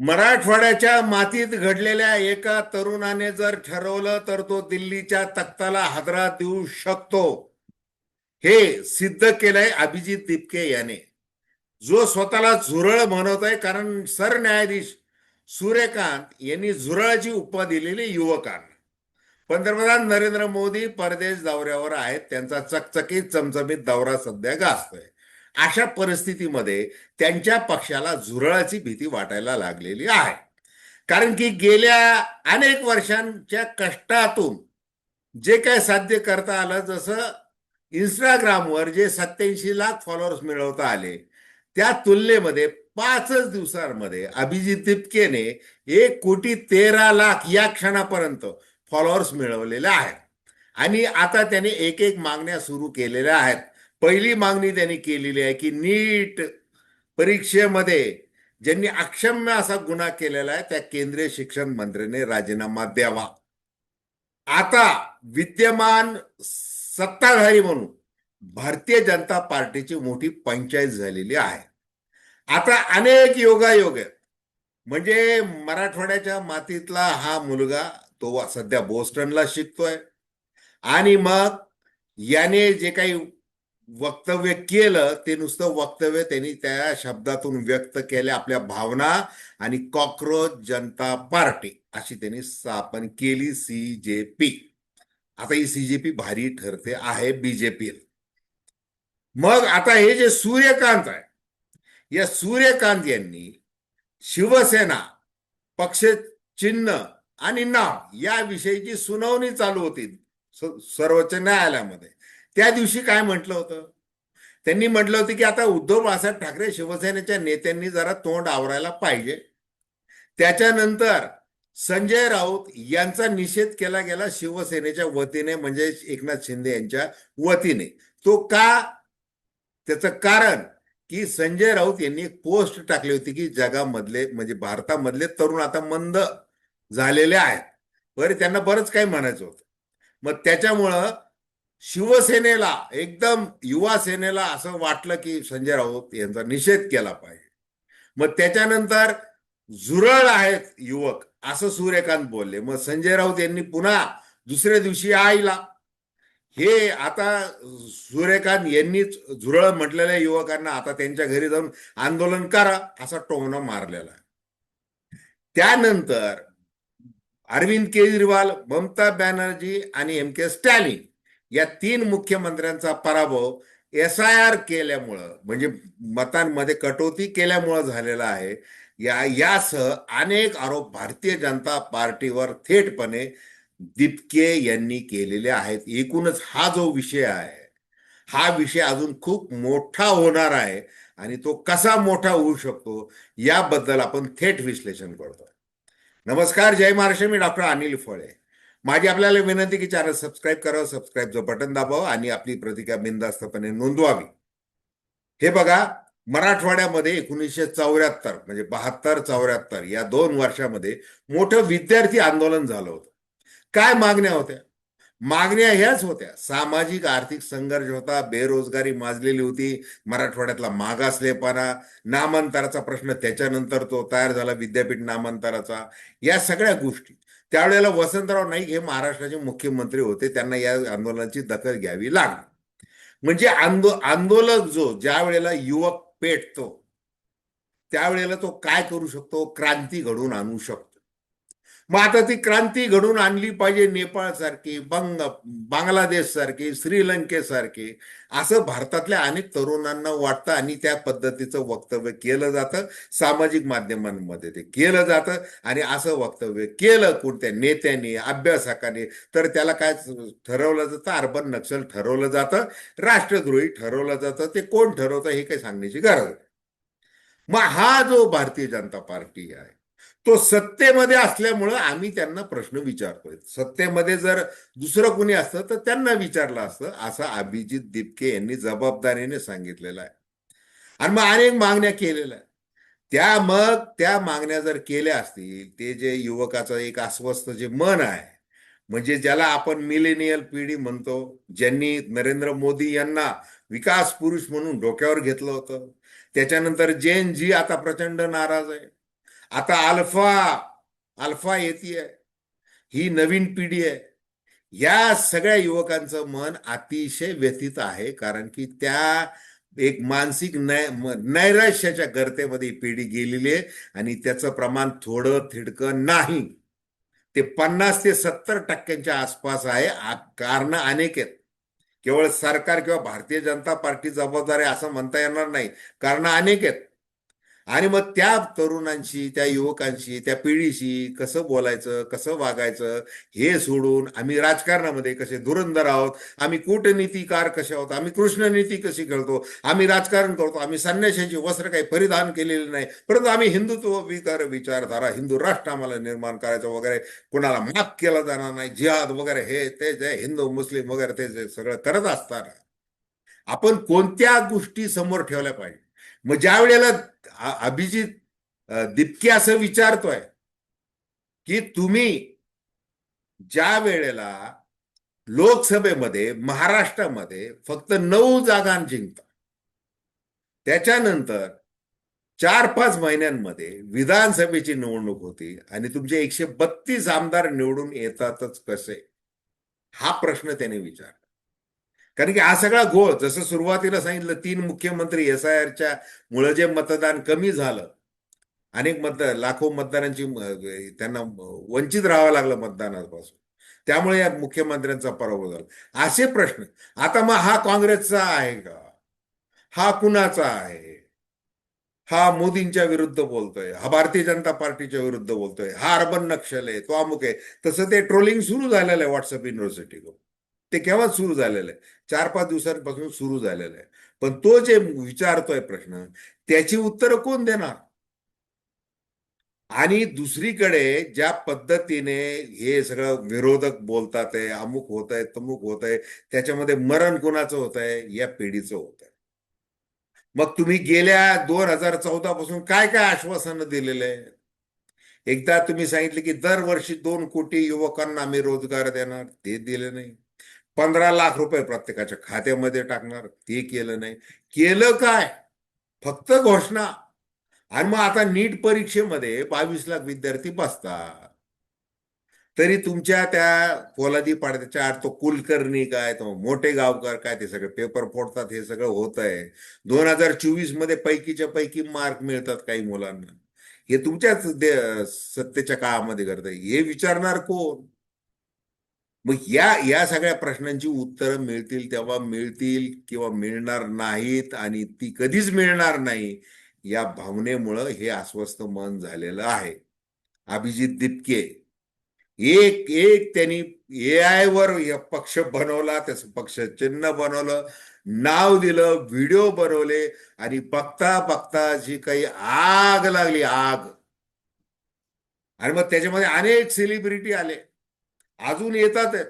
मराठवाड्याच्या मातीत घडलेल्या एका तरुणाने जर ठरवलं तर तो दिल्लीच्या तख्ताला हादरा देऊ शकतो, हे सिद्ध केलंय अभिजित दिपके याने. जो स्वतःला झुरळ म्हणत आहे, कारण सरन्यायाधीश सूर्यकांत यांनी झुरळाची उपमा दिलेली युवकांना. पंतप्रधान नरेंद्र मोदी परदेश दौऱ्यावर आहेत. त्यांचा चकचकीत चमचमीत दौरा सध्या गाजतोय. अशा परिस्थितीमध्ये त्यांच्या पक्षाला झुरळाची भीती वाटायला लागलेली आहे. कारण की गेल्या अनेक वर्षांच्या कष्टातून जे काय साध्य करता आलं, जसं इंस्टाग्रामवर जे 87 लाख फॉलोअर्स मिळवता आले, त्या तुलनेमध्ये 5 दिवसांमध्ये अभिजित तिपकेने 1,13,00,000 या क्षणापर्यंत फॉलोअर्स मिळवलेले आहेत. आणि आता त्याने एक एक मागण्या सुरू केलेल्या आहेत. पहिली मागणी त्यांनी केलेली आहे की नीट परीक्षेमध्ये ज्यांनी अक्षम्य असा गुन्हा केलेला आहे त्या केंद्रीय शिक्षण मंत्र्याने राजीनामा द्यावा. आता विद्यमान सत्ताधारी म्हणून भारतीय जनता पार्टीची मोठी पंचायत झालेली आहे. आता अनेक योगायोग आहेत. म्हणजे मराठवाड्याच्या मातीतला हा मुलगा तो सध्या बोस्टनला शिकतोय, आणि मग याने जे काही वक्तव्य केलं ते नुसतं वक्तव्य, त्यांनी त्या शब्दातून व्यक्त केल्या आपल्या भावना, आणि कॉक्रोच जनता पार्टी अशी त्यांनी स्थापन केली, CJP. आता ही CJP भारी ठरते आहे बीजेपी. मग आता हे जे सूर्यकांत आहे, या सूर्यकांत यांनी शिवसेना पक्ष, चिन्ह आणि नाव या विषयीची सुनावणी चालू होती सर्वोच्च न्यायालयामध्ये. त्या दिवशी काय म्हटलं होतं, त्यांनी म्हटलं होतं की आता उद्धव बाळासाहेब ठाकरे शिवसेनेच्या नेत्यांनी जरा तोंड आवरायला पाहिजे. त्याच्यानंतर संजय राऊत यांचा निषेध केला गेला शिवसेनेच्या वतीने, म्हणजे एकनाथ शिंदे यांच्या वतीने. तो का? त्याचं कारण की संजय राऊत यांनी एक पोस्ट टाकली होती की जगामधले म्हणजे भारतामधले तरुण आता मंद झालेले आहेत. बरं, त्यांना बरंच काही म्हणायचं होतं. मग त्याच्यामुळं शिवसेनेला, एकदम युवा सेनेला असं वाटलं की संजय राऊत यांचा निषेध केला पाहिजे. मग त्याच्यानंतर झुरळ आहेत युवक असं सूर्यकांत बोलले. मग संजय राऊत यांनी पुन्हा दुसऱ्या दिवशी आईला हे आता सूर्यकांत यांनीच झुरळ म्हटलेल्या युवकांना आता त्यांच्या घरी जाऊन आंदोलन करा असा टोमणा मारलेला आहे. त्यानंतर अरविंद केजरीवाल, ममता बॅनर्जी आणि MK स्टॅलिन या 3 मुख्यमंत्र्यांचा पराभव SIR केल्यामुळं, म्हणजे मतांमध्ये कटोती केल्यामुळं झालेला आहे. यासह अनेक आरोप भारतीय जनता पार्टीवर थेटपणे दिपके यांनी केलेले आहेत. एकूणच हा जो विषय आहे, हा विषय अजून खूप मोठा होणार आहे, आणि तो कसा मोठा होऊ शकतो याबद्दल आपण थेट विश्लेषण करतो. नमस्कार, जय महाराष्ट्र. मी डॉक्टर अनिल फळे. माझी आपल्याला विनंती की चॅनल सबस्क्राईब करावं, सबस्क्राईबचं बटन दाबावं आणि आपली प्रतिक्रिया बिनधास्तपणे नोंदवावी. हे बघा, मराठवाड्यामध्ये 1974 म्हणजे 72-74 या 2 वर्षामध्ये मोठं विद्यार्थी आंदोलन झालं होतं. काय मागण्या होत्या? मागण्या ह्याच होत्या. सामाजिक आर्थिक संघर्ष होता, बेरोजगारी माजलेली होती, मराठवाड्यातला मागासलेपणा, नामांतराचा प्रश्न, त्याच्यानंतर तो तयार झाला विद्यापीठ नामांतराचा, या सगळ्या गोष्टी. त्यावेळेला वसंतराव नाईक हे महाराष्ट्राचे मुख्यमंत्री होते, त्यांना या आंदोलनाची दखल घ्यावी लागली. म्हणजे आंदोलक जो ज्या वेळेला युवक पेटतो त्यावेळेला तो काय करू शकतो, क्रांती घडवून आणू शकतो. मग आता ती क्रांती घडून आणली पाहिजे नेपाळ सारखी, बांगलादेश सारखी, श्रीलंकेसारखी, असं भारतातल्या अनेक तरुणांना वाटतं, आणि त्या पद्धतीचं वक्तव्य केलं जातं. सामाजिक माध्यमांमध्ये ते केलं जातं, आणि असं वक्तव्य केलं कोणत्या नेत्यांनी, अभ्यासकाने, तर त्याला काय ठरवलं जातं, अर्बन नक्षल ठरवलं जातं, राष्ट्रद्रोही ठरवलं जातं. ते कोण ठरवतं हे काही सांगण्याची गरज नाही. मग हा जो भारतीय जनता पार्टी आहे तो सत्तेमध्ये असल्यामुळं आम्ही त्यांना प्रश्न विचारतोय. सत्तेमध्ये जर दुसरं कोणी असतं तर त्यांना विचारलं असतं, असं अभिजित दिपके यांनी जबाबदारीने सांगितलेलं आहे. आणि मग अनेक मागण्या केलेल्या आहेत. त्या मागण्या जर केल्या असतील, ते जे युवकाचं एक अस्वस्थ जे मन आहे, म्हणजे ज्याला आपण मिलेनियल पिढी म्हणतो, ज्यांनी नरेंद्र मोदी यांना विकास पुरुष म्हणून डोक्यावर घेतलं होतं, त्याच्यानंतर जेन जी आता प्रचंड नाराज आहे. आता अल्फा अल्फा येते, ही नवीन पिढी आहे. या सगळ्या युवकांचं मन अतिशय व्यथित आहे, कारण की त्या एक मानसिक नैराश्याच्या गर्तेमध्ये ही पिढी गेलेली आहे. आणि त्याचं प्रमाण थोडं थिडकं नाही, ते 50 ते 70% आसपास आहे. कारण अनेक आहेत. केवळ सरकार किंवा भारतीय जनता पार्टी जबाबदार आहे असं म्हणता येणार नाही. कारण अनेक आहेत. आणि मग त्या तरुणांशी, त्या युवकांशी, त्या पिढीशी कसं बोलायचं, कसं वागायचं, हे सोडून आम्ही राजकारणामध्ये कसे धुरंधर आहोत, आम्ही कूटनीतिकार कसे आहोत, आम्ही कृष्णनीती कशी खेळतो, आम्ही राजकारण करतो, आम्ही संन्याशांची वस्त्र काही परिधान केलेले नाही, परंतु आम्ही हिंदुत्व विचारधारा, हिंदू राष्ट्र आम्हाला निर्माण करायचं वगैरे, कोणाला माफ केलं जाणार नाही, जिहाद वगैरे, हे ते जे हिंदू मुस्लिम वगैरे ते जे सगळं करत असताना आपण कोणत्या गोष्टी समोर ठेवल्या पाहिजे. मग ज्या वेळेला अभिजित दिपके असं विचारतोय की तुम्ही ज्या वेळेला लोकसभेमध्ये महाराष्ट्रामध्ये फक्त 9 जागा जिंकता, त्याच्यानंतर 4-5 महिन्यांमध्ये विधानसभेची निवडणूक होती आणि तुमचे 132 आमदार निवडून येतातच कसे, हा प्रश्न त्याने विचारला. कारण की हा सगळा घोळ, जसं सुरुवातीला सांगितलं, 3 मुख्यमंत्री SIRच्या मुळे जे मतदान कमी झालं, अनेक लाखो मतदारांची त्यांना वंचित राहावं लागलं मतदानापासून, त्यामुळे या मुख्यमंत्र्यांचा पराभव झाला. असे प्रश्न. आता मग हा काँग्रेसचा आहे का, हा कुणाचा आहे, हा मोदींच्या विरुद्ध बोलतोय, हा भारतीय जनता पार्टीच्या विरुद्ध बोलतोय, हा अर्बन नक्षल आहे, तो अमुक आहे. तसं ते ट्रोलिंग सुरू झालेलं आहे व्हॉट्सअप युनिव्हर्सिटीवर. ते केव्हाच सुरू झालेलं आहे, 4-5 दिवसांपासून सुरू झालेलं आहे. पण तो जे विचारतोय प्रश्न, त्याची उत्तरं कोण देणार? आणि दुसरीकडे ज्या पद्धतीने हे सगळं विरोधक बोलतात आहे, अमुक होत आहे, तमुक होत आहे, त्याच्यामध्ये मरण कुणाचं होत आहे, या पिढीचं होत आहे. मग तुम्ही गेल्या 2014 पासून काय काय आश्वासनं दिलेले आहे? एकदा तुम्ही सांगितले की दरवर्षी 2 कोटी युवकांना आम्ही रोजगार देणार, ते दिले नाही. 15 लाख रुपये प्रत्येकाच्या खात्यामध्ये टाकणार, ते केलं नाही. केलं काय? फक्त घोषणा. आणि मग आता नीट परीक्षेमध्ये 22 लाख विद्यार्थी बसतात, तरी तुमच्या त्या पोलादी पाड्याच्या तो कुलकर्णी काय, तो मोठे गावकर काय, ते सगळे पेपर फोडतात, हे सगळं होत आहे. 2024 मध्ये पैकीच्या पैकी मार्क मिळतात काही मुलांना. हे तुमच्याच सत्तेच्या काळामध्ये करताय, हे विचारणार कोण? मग या सगळ्या प्रश्नांची उत्तरं मिळतील तेव्हा मिळतील, किंवा मिळणार नाहीत, आणि ती कधीच मिळणार नाही, या भावनेमुळं हे अस्वस्थ मन झालेलं आहे. अभिजित दिपके एक एक त्यांनी AI वर पक्ष बनवला, त्याचं पक्ष चिन्ह बनवलं, नाव दिलं, व्हिडिओ बनवले, आणि बघता बघता जी काही आग लागली, आग. आणि मग त्याच्यामध्ये अनेक सेलिब्रिटी आले, अजून येतात आहेत.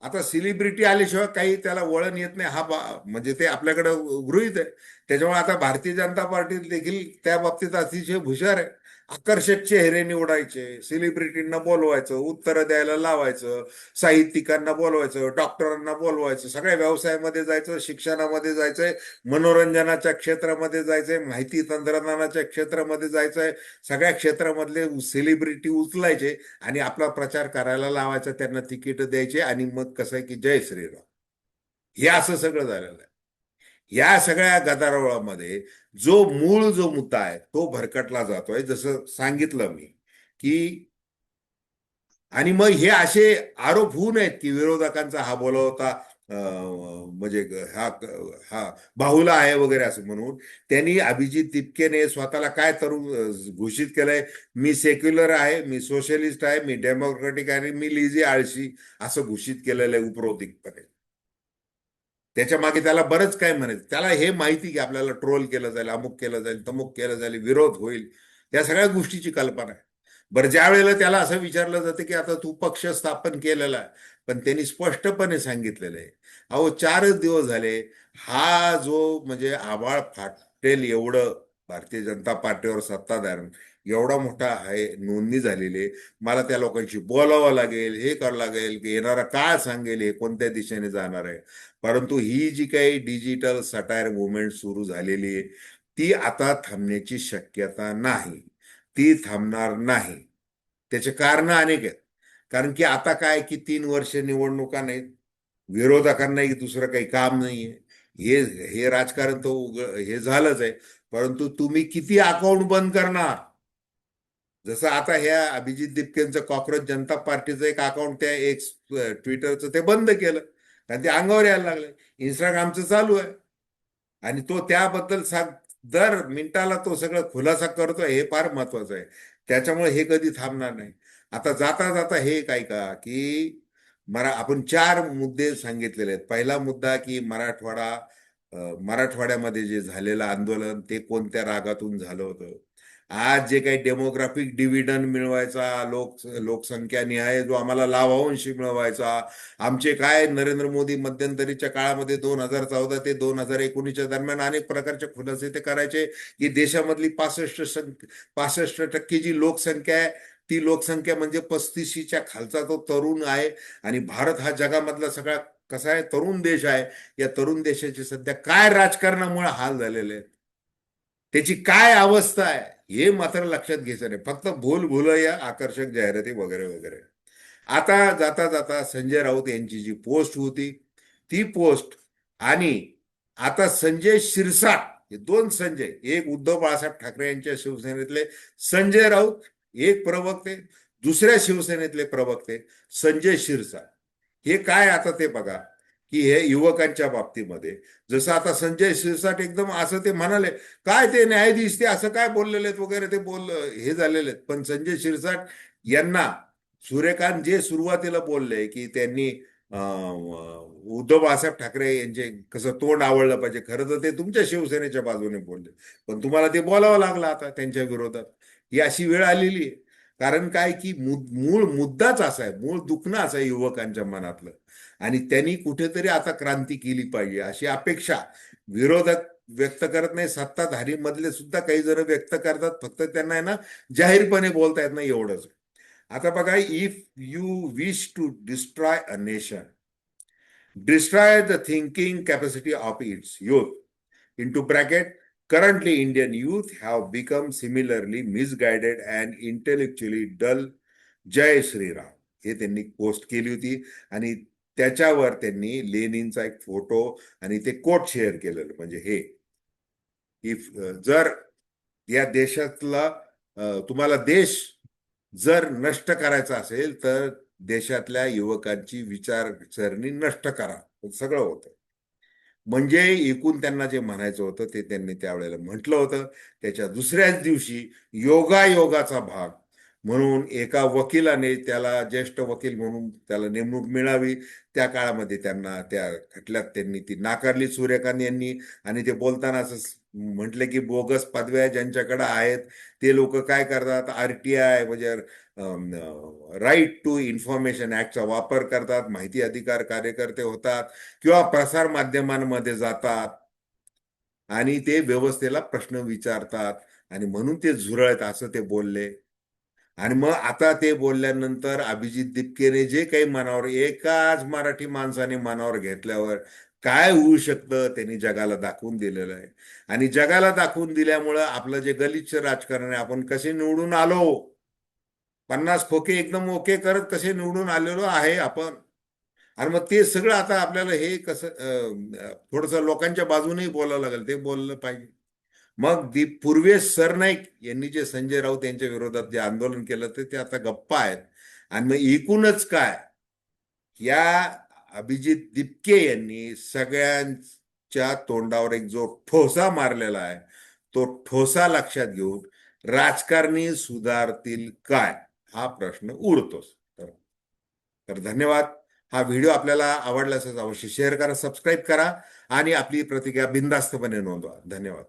आता सेलिब्रिटी आल्याशिवाय काही त्याला वळण येत नाही, हा म्हणजे ते आपल्याकडे गृहीत आहे. त्याच्यामुळे आता भारतीय जनता पार्टी देखील त्या बाबतीत अतिशय हुशार आहे. आकर्षक चेहरे निवडायचे, सेलिब्रिटींना बोलवायचं, उत्तरं द्यायला लावायचं, साहित्यिकांना बोलवायचं, डॉक्टरांना बोलवायचं, सगळ्या व्यवसायामध्ये जायचं, शिक्षणामध्ये जायचंय, मनोरंजनाच्या क्षेत्रामध्ये जायचंय, माहिती तंत्रज्ञानाच्या क्षेत्रामध्ये जायचंय. सगळ्या क्षेत्रामधले सेलिब्रिटी उचलायचे आणि आपला प्रचार करायला लावायचा, त्यांना तिकीट द्यायचे, आणि मग कसं आहे की जय श्रीराम, हे असं सगळं झालेलं आहे. या सगळ्या गदारोळामध्ये जो मुद्दा आहे तो भरकटला जातोय, जसं सांगितलं मी की. आणि मग हे असे आरोप होऊ नयेत की विरोधकांचा हा बोलवता म्हणजे हा हा बाहुला आहे वगैरे असं म्हणून, त्यांनी अभिजित तिपकेने स्वतःला काय तरुण घोषित केलंय, मी सेक्युलर आहे, मी सोशलिस्ट आहे, मी डेमोक्रेटिक आहे, मी लिझी आळशी, असं घोषित केलेलं आहे उपरोधिकपणे. त्याच्या मागे त्याला बरंच काय म्हणायचं, त्याला हे माहिती की आपल्याला ट्रोल केलं जाईल, अमुक केलं जाईल, तमुक केलं जाईल, विरोध होईल, या सगळ्या गोष्टीची कल्पना आहे. बरं, ज्या वेळेला त्याला असं विचारलं जातं की आता तू पक्ष स्थापन केलेला आहे, पण त्यांनी स्पष्टपणे सांगितलेलं आहे, अहो 4च दिवस झाले, हा जो म्हणजे आभाळ फाटेल एवढं भारतीय जनता पार्टीवर सत्ताधार एवढा मोठा आहे, नोंदणी झालेली आहे. मला त्या लोकांशी बोलावं लागेल, हे करावं लागेल, की येणारा काळ सांगेल हे कोणत्या दिशेने जाणार आहे. परंतु ही जी काही डिजिटल सटायर मुवमेंट सुरू झालेली आहे, ती आता थांबण्याची शक्यता नाही. ती थांबणार नाही. त्याचे कारण अनेक आहेत. कारण की आता काय की 3 वर्ष निवडणुका नाहीत, विरोधकांनाही दुसरं काही काम नाहीये. हे हे राजकारण तो हे झालंच आहे. परंतु तुम्ही किती अकाउंट बंद करणार? जसं आता ह्या अभिजित दिपकेंचं कॉक्रोच जनता पार्टीचं एक अकाउंट त्या एक ट्विटरचं ते बंद केलं, कारण ते अंगावर यायला लागले. इंस्टाग्रामचं चालू आहे आणि तो त्याबद्दल दर मिनिटाला तो सगळं खुलासा करतोय, हे फार महत्वाचं आहे. त्याच्यामुळे हे कधी थांबणार नाही. आता जाता जाता हे काय का की आपण 4 मुद्दे सांगितलेले आहेत. पहिला मुद्दा की मराठवाड्यामध्ये जे झालेलं आंदोलन ते कोणत्या रागातून झालं होतं. आज जे काही डेमोग्राफिक डिव्हिडंड मिळवायचा, लोकसंख्या निहाय जो आम्हाला लाभांश मिळवायचा, आमचे काय नरेंद्र मोदी मध्यंतरीच्या काळामध्ये 2014 ते 2019च्या दरम्यान अनेक प्रकारचे खुलासे ते करायचे की देशामधली 65% जी लोकसंख्या आहे, ती लोकसंख्या म्हणजे 35च्या खालचा तो तरुण आहे. आणि भारत हा जगामधला सगळा कसा आहे तरुण देश आहे. या तरुण देशाचे सध्या काय राजकारणामुळे हाल झालेले आहेत, त्याची काय अवस्था आहे, हे मात्र लक्षात घ्यायचं नाही. फक्त भूलभुलैया, आकर्षक जाहिराती वगैरे वगैरे. आता जाता जाता संजय राऊत यांची जी पोस्ट होती ती पोस्ट, आणि आता संजय शिरसाट, हे 2 संजय, एक उद्धव बाळासाहेब ठाकरे यांच्या शिवसेनेतले संजय राऊत, एक प्रवक्ते, दुसऱ्या शिवसेनेतले प्रवक्ते संजय शिरसाट. हे काय आता ते बघा की हे युवकांच्या बाबतीमध्ये जसं आता संजय शिरसाट एकदम असं ते म्हणाले, काय ते न्यायाधीश ते असं काय बोललेले आहेत वगैरे, ते हे झालेले आहेत. पण संजय शिरसाट यांना सूर्यकांत जे सुरुवातीला बोलले की त्यांनी उद्धव बाळासाहेब ठाकरे यांचे कसं तोंड आवडलं पाहिजे, खरं तर ते तुमच्या शिवसेनेच्या बाजूने बोलले, पण तुम्हाला ते बोलावं लागलं आता त्यांच्या विरोधात. ही अशी वेळ आलेली आहे. कारण काय की मूळ मुद्दाच असा आहे, मूळ दुखणं असं आहे युवकांच्या मनातलं. आणि त्यांनी कुठेतरी आता क्रांती केली पाहिजे अशी अपेक्षा विरोधक व्यक्त करत नाही, सत्ताधारी मधले सुद्धा काही जण व्यक्त करतात, फक्त त्यांना आहे ना जाहीरपणे बोलता येत नाही, एवढंच. आता बघा, if you wish to destroy a nation, destroy the thinking capacity of its youth. Into bracket, currently Indian youth have become similarly misguided and intellectually dull. जय श्रीराम, हे त्यांनी पोस्ट केली होती. आणि त्याच्यावर त्यांनी लेनिनचा एक फोटो आणि ते कोट शेअर केलेलं, म्हणजे हे इफ जर या देशातला तुम्हाला देश जर नष्ट करायचा असेल तर देशातल्या युवकांची विचारसरणी नष्ट करा, सगळं होतं. म्हणजे एकूण त्यांना जे म्हणायचं होतं ते त्यांनी त्यावेळेला म्हटलं होतं. त्याच्या दुसऱ्याच दिवशी योगायोगाचा भाग म्हणून एका वकिलाने त्याला ज्येष्ठ वकील म्हणून त्याला नेमणूक मिळावी, त्या काळामध्ये त्यांना त्या खटल्यात त्यांनी ती नाकारली सूर्यकांत यांनी. आणि ते बोलताना असं म्हटलं की बोगस पदव्या ज्यांच्याकडे आहेत ते लोक काय करतात, आरटीआय म्हणजे राईट टू इन्फॉर्मेशन ऍक्टचा वापर करतात, माहिती अधिकार कार्यकर्ते होतात किंवा प्रसार माध्यमांमध्ये जातात आणि ते व्यवस्थेला प्रश्न विचारतात, आणि म्हणून ते झुरळत असं ते बोलले. आणि मग आता ते बोलल्यानंतर अभिजित दिपकेने जे काही मनावर, एकाच मराठी माणसाने मनावर घेतल्यावर काय होऊ शकतं त्यांनी जगाला दाखवून दिलेलं आहे. आणि जगाला दाखवून दिल्यामुळं आपलं जे गलिच्छ राजकारण आहे, आपण कसे निवडून आलो, 50 खोके एकदम ओके करत कसे निवडून आलेलो आहे आपण. आणि मग ते सगळं आता आपल्याला हे कसं थोडस लोकांच्या बाजूनेही बोलावं लागेल, ते बोललं पाहिजे. मग पूर्वेश सरनाईक यांनी जे संजय राऊत यांच्या विरोधात जे आंदोलन केलं ते आता गप्पा आहेत. आणि मग एकूणच काय, या अभिजित दिपके यांनी सगळ्यांच्या तोंडावर एक जो ठोसा मारलेला आहे, तो ठोसा लक्षात घेऊन राजकारणी सुधारतील काय, हा प्रश्न उरतोच. तर धन्यवाद. हा व्हिडिओ आपल्याला आवडला असेल अवश्य शेअर करा, सबस्क्राईब करा आणि आपली प्रतिक्रिया बिनधास्तपणे नोंदवा. धन्यवाद.